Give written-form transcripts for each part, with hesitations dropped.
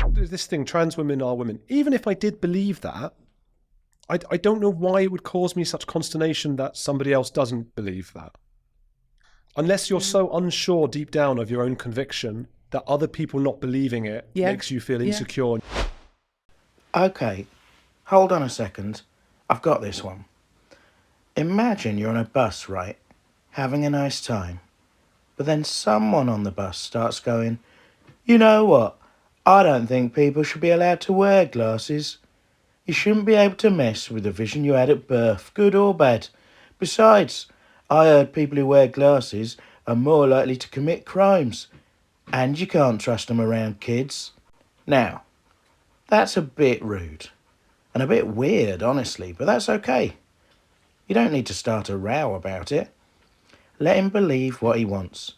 this thing, trans women are women. Even if I did believe that, I don't know why it would cause me such consternation that somebody else doesn't believe that. Unless you're so unsure deep down of your own conviction that other people not believing it makes you feel insecure. Okay, hold on a second. I've got this one. Imagine you're on a bus, right? Having a nice time. But then someone on the bus starts going, "You know what? I don't think people should be allowed to wear glasses. You shouldn't be able to mess with the vision you had at birth, good or bad. Besides, I heard people who wear glasses are more likely to commit crimes. And you can't trust them around kids." Now, that's a bit rude. And a bit weird, honestly, but that's okay. You don't need to start a row about it. Let him believe what he wants.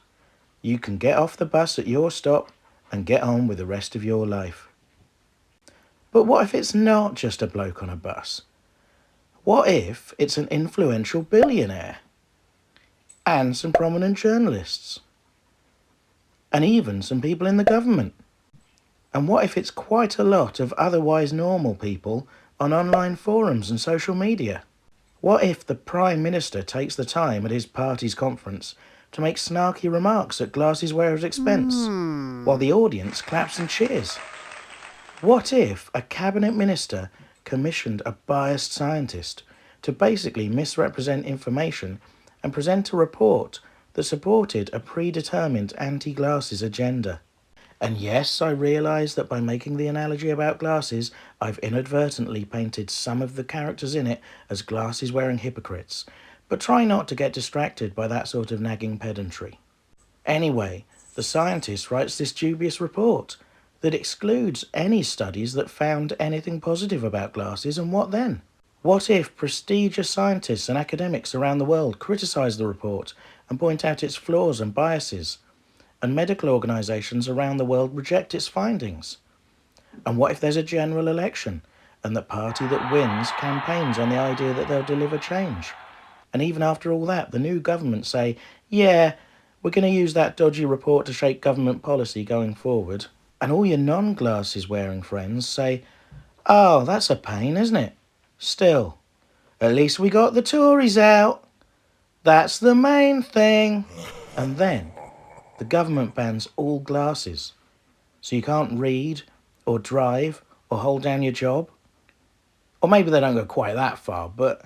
You can get off the bus at your stop and get on with the rest of your life. But what if it's not just a bloke on a bus? What if it's an influential billionaire? And some prominent journalists? And even some people in the government? And what if it's quite a lot of otherwise normal people on online forums and social media? What if the Prime Minister takes the time at his party's conference to make snarky remarks at glasses wearers' expense, while the audience claps and cheers? What if a cabinet minister commissioned a biased scientist to basically misrepresent information and present a report that supported a predetermined anti-glasses agenda? And yes, I realise that by making the analogy about glasses, I've inadvertently painted some of the characters in it as glasses-wearing hypocrites, but try not to get distracted by that sort of nagging pedantry. Anyway, the scientist writes this dubious report that excludes any studies that found anything positive about glasses, and what then? What if prestigious scientists and academics around the world criticise the report and point out its flaws and biases, and medical organisations around the world reject its findings? And what if there's a general election and the party that wins campaigns on the idea that they'll deliver change? And even after all that, the new government say, "Yeah, we're going to use that dodgy report to shape government policy going forward." And all your non-glasses wearing friends say, "Oh, that's a pain, isn't it? Still, at least we got the Tories out. That's the main thing." And then the government bans all glasses, so you can't read or drive or hold down your job. Or maybe they don't go quite that far, but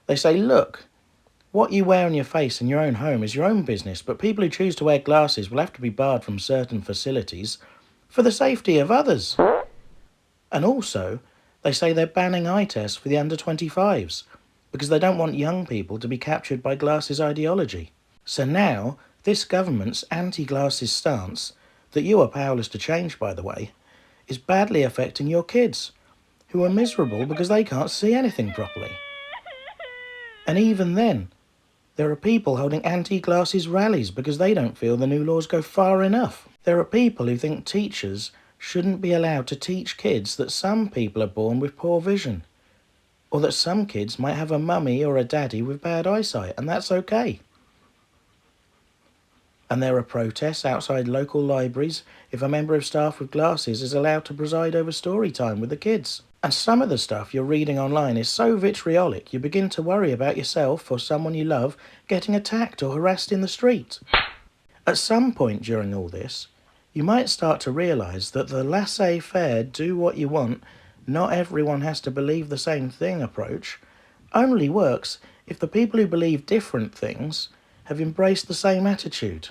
they say, "Look, what you wear on your face in your own home is your own business, but people who choose to wear glasses will have to be barred from certain facilities for the safety of others." And also, they say they're banning eye tests for the under 25s because they don't want young people to be captured by glasses ideology. So now, this government's anti-glasses stance, that you are powerless to change, by the way, is badly affecting your kids, who are miserable because they can't see anything properly. And even then, there are people holding anti-glasses rallies because they don't feel the new laws go far enough. There are people who think teachers shouldn't be allowed to teach kids that some people are born with poor vision, or that some kids might have a mummy or a daddy with bad eyesight, and that's okay. And there are protests outside local libraries if a member of staff with glasses is allowed to preside over story time with the kids. And some of the stuff you're reading online is so vitriolic you begin to worry about yourself or someone you love getting attacked or harassed in the street. At some point during all this, you might start to realise that the laissez-faire, do what you want, not everyone has to believe the same thing approach only works if the people who believe different things have embraced the same attitude.